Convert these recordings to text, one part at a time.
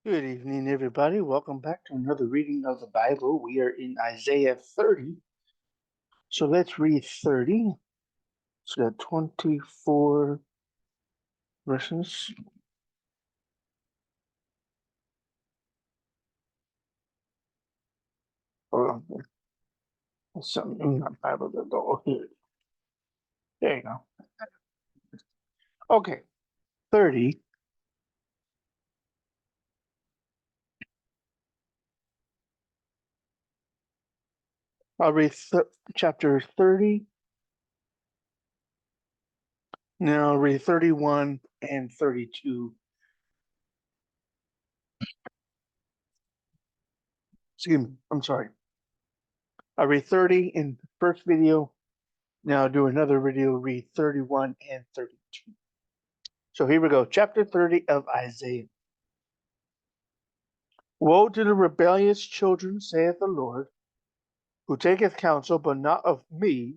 Good evening, everybody. Welcome back to another reading of the Bible. We are in Isaiah 30. So let's read 30. It's got 24 verses. Hold on. There's something in my Bible that go here. There you go. Okay, 30. I'll read chapter 30. Now I'll read 31 and 32. Excuse me. I'm sorry. I'll read 30 in the first video. Now I'll do another video, read 31 and 32. So here we go. Chapter 30 of Isaiah. Woe to the rebellious children, saith the Lord, who taketh counsel, but not of me,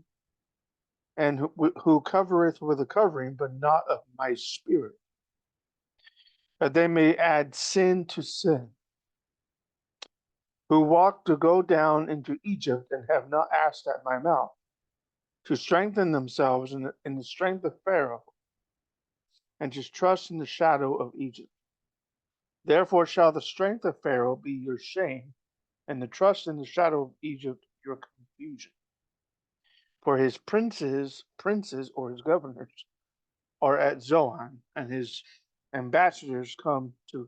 and who covereth with a covering, but not of my spirit, that they may add sin to sin, who walk to go down into Egypt, and have not asked at my mouth, to strengthen themselves in the strength of Pharaoh, and to trust in the shadow of Egypt. Therefore shall the strength of Pharaoh be your shame, and the trust in the shadow of Egypt your confusion. For his princes or his governors are at Zoan, and his ambassadors come to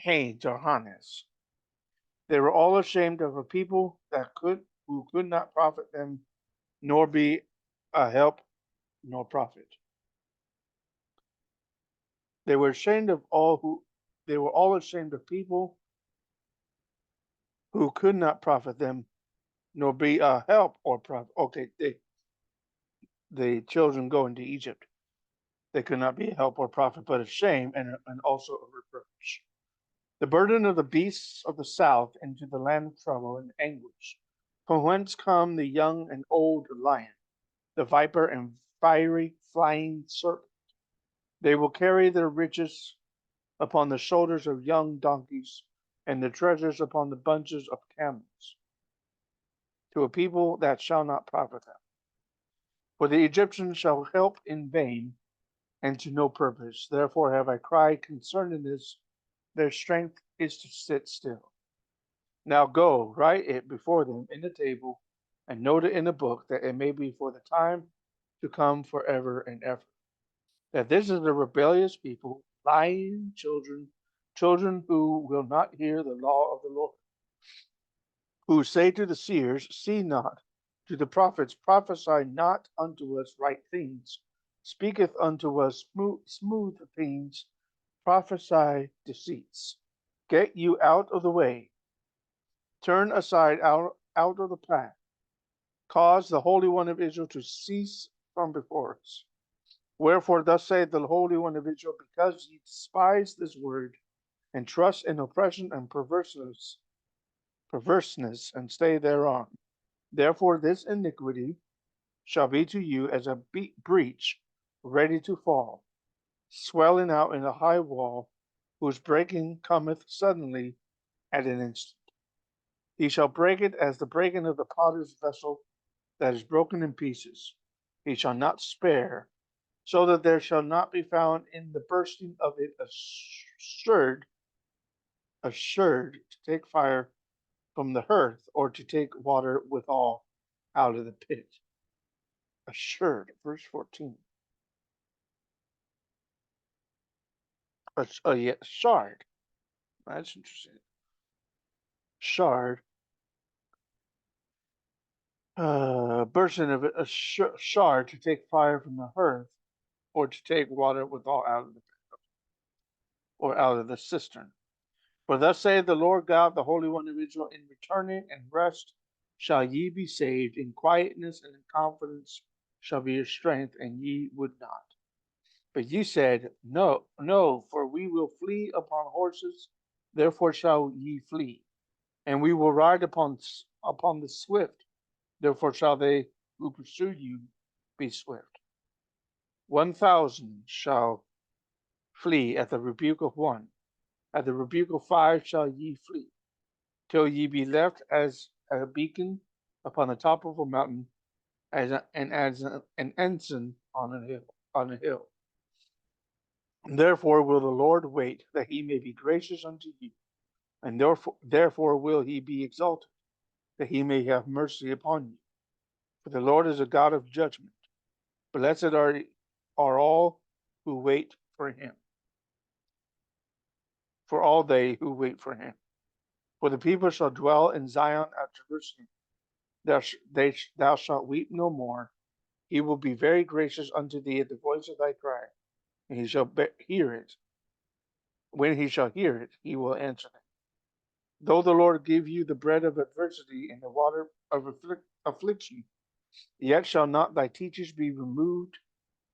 Johannes. They were all ashamed of a people who could not profit them, nor be a help nor profit. They were ashamed of all who they were all ashamed of people who could not profit them, nor be a help or profit. Okay, the children go into Egypt. They could not be a help or profit, but a shame and also a reproach. The burden of the beasts of the south into the land of trouble and anguish, from whence come the young and old lion, the viper and fiery flying serpent. They will carry their riches upon the shoulders of young donkeys, and the treasures upon the bunches of camels, to a people that shall not profit them. For the Egyptians shall help in vain, and to no purpose. Therefore have I cried concerning this, their strength is to sit still. Now go, write it before them in the table, and note it in a book, that it may be for the time to come forever and ever. That this is a rebellious people, lying children, children who will not hear the law of the Lord, who say to the seers, see not, to the prophets, prophesy not unto us right things, speaketh unto us smooth things, prophesy deceits. Get you out of the way, turn aside out of the path, cause the Holy One of Israel to cease from before us. Wherefore, thus saith the Holy One of Israel, because ye despise this word, and trust in oppression and perverseness, and stay thereon. Therefore, this iniquity shall be to you as a breach ready to fall, swelling out in a high wall, whose breaking cometh suddenly at an instant. He shall break it as the breaking of the potter's vessel that is broken in pieces. He shall not spare, so that there shall not be found in the bursting of it assured to take fire from the hearth, or to take water withal out of the pit. Assured, verse 14. Oh, yeah, shard. That's interesting. Shard. Bursting of it, a shard to take fire from the hearth, or to take water withal out of the pit, or out of the cistern. For thus saith the Lord God, the Holy One of Israel, in returning and rest shall ye be saved, in quietness and in confidence shall be your strength, and ye would not. But ye said, no, no, for we will flee upon horses, therefore shall ye flee. And we will ride upon the swift, therefore shall they who pursue you be swift. 1,000 shall flee at the rebuke of one, At the rebuke of fire shall ye flee, till ye be left as a beacon upon the top of a mountain, as an ensign on a hill. On a hill. Therefore will the Lord wait, that he may be gracious unto you, and therefore will he be exalted, that he may have mercy upon you. For the Lord is a God of judgment. Blessed are all who wait for him, for all they who wait for him. For the people shall dwell in Zion at Jerusalem. Thou shalt weep no more. He will be very gracious unto thee at the voice of thy cry, and he shall hear it. When he shall hear it, he will answer them. Though the Lord give you the bread of adversity and the water of affliction, yet shall not thy teachers be removed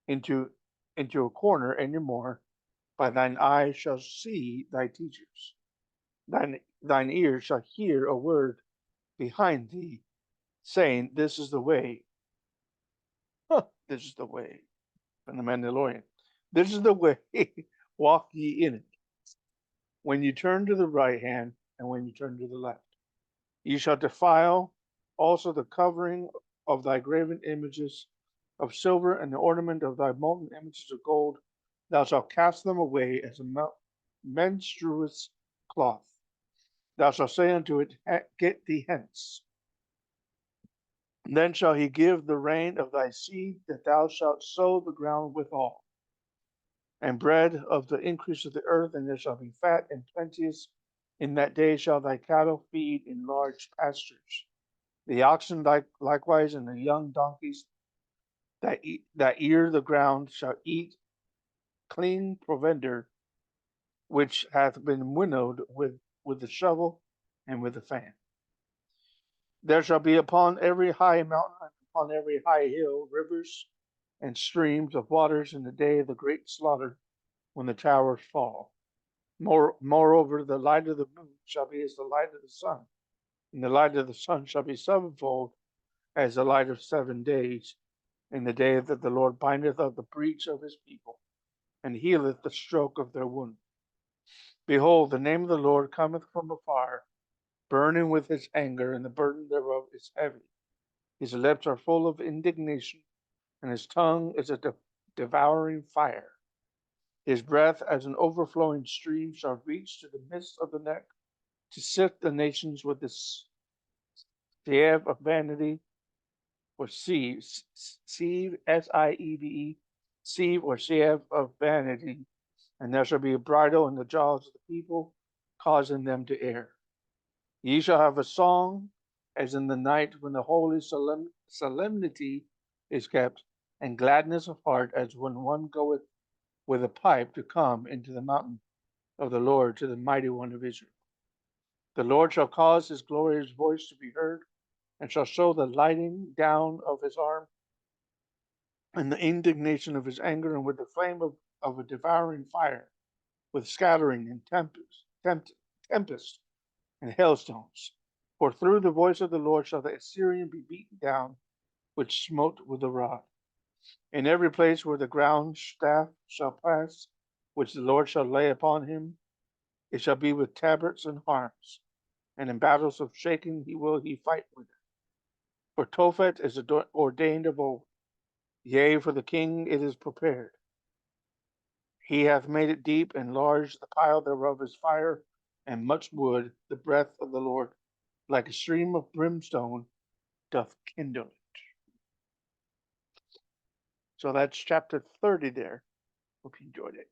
into a corner any more, but thine eyes shall see thy teachers. Thine ears shall hear a word behind thee, saying, This is the way. This is the way. From the Mandalorian. This is the way. Walk ye in it. When you turn to the right hand and when you turn to the left. Ye shall defile also the covering of thy graven images of silver and the ornament of thy molten images of gold. Thou shalt cast them away as a menstruous cloth. Thou shalt say unto it, Get thee hence. Then shall he give the rain of thy seed, that thou shalt sow the ground withal, and bread of the increase of the earth, and there shall be fat and plenteous. In that day shall thy cattle feed in large pastures. The oxen likewise and the young donkeys that ear the ground shall eat clean provender, which hath been winnowed with the shovel and with the fan. There shall be upon every high mountain and upon every high hill rivers and streams of waters in the day of the great slaughter, when the towers fall. Moreover, the light of the moon shall be as the light of the sun, and the light of the sun shall be sevenfold as the light of 7 days, in the day that the Lord bindeth up the breach of his people, and healeth the stroke of their wound. Behold, the name of the Lord cometh from afar, burning with his anger, and the burden thereof is heavy. His lips are full of indignation, and his tongue is a devouring fire. His breath as an overflowing stream shall reach to the midst of the neck, to sift the nations with the sieve of vanity, or sieve, sieve, sieve or sieve of vanity, and there shall be a bridle in the jaws of the people, causing them to err. Ye shall have a song as in the night when the holy solemnity is kept, and gladness of heart as when one goeth with a pipe to come into the mountain of the Lord, to the mighty one of Israel. The Lord shall cause his glorious voice to be heard, and shall show the lighting down of his arm, and the indignation of his anger, and with the flame of a devouring fire, with scattering and tempest and hailstones. For through the voice of the Lord shall the Assyrian be beaten down, which smote with a rod. In every place where the ground staff shall pass, which the Lord shall lay upon him, it shall be with tabrets and harps, and in battles of shaking will he fight with it. For Tophet is ordained of old, yea, for the king it is prepared. He hath made it deep and large, the pile thereof is fire and much wood. The breath of the Lord, like a stream of brimstone, doth kindle it. So that's chapter 30 there. Hope you enjoyed it.